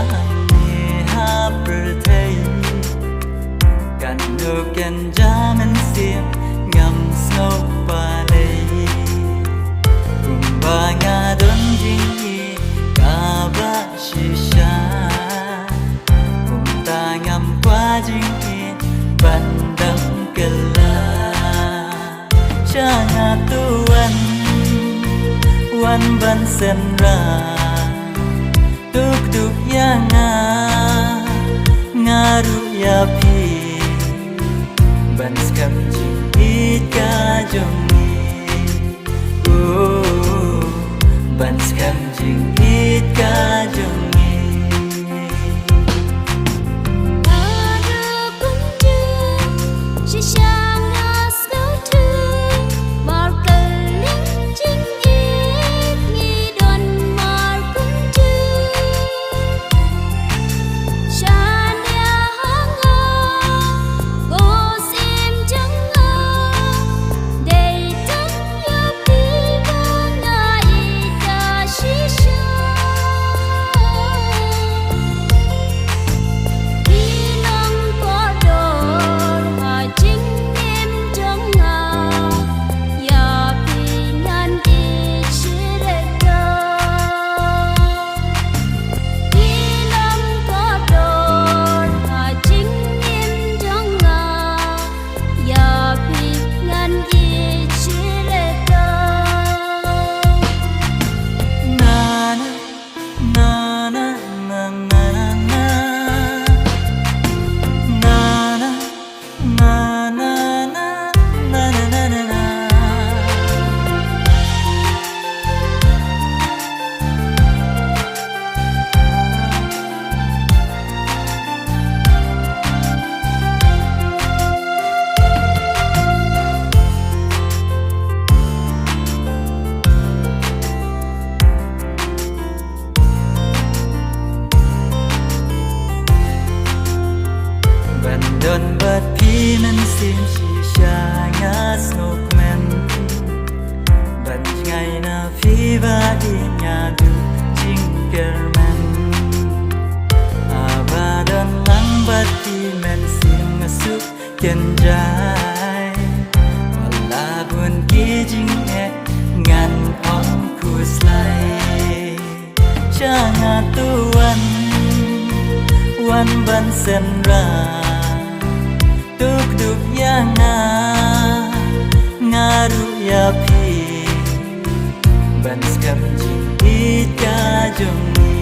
ni hapertei kan doken jaman sim ngam snow palei kumbanga don jingi kaba shisha kumta ngam kwa jingi bandam kala changa tuan wan ban sen ra tuk tuk ya ngaru ya pi ban skam jing it ka jongi ban skam jing it ka jongi Don bat pi men sim chi sha nga snok men ban ngai na phi va di nya du jingle men ava don lang bat pi men sim ngasuk ken jai wala bun ki jing e ngan ong ku slai cha nga tu wan ban sen ra tuk tuk ya ngaru ya pi ban skam jing it ka jongi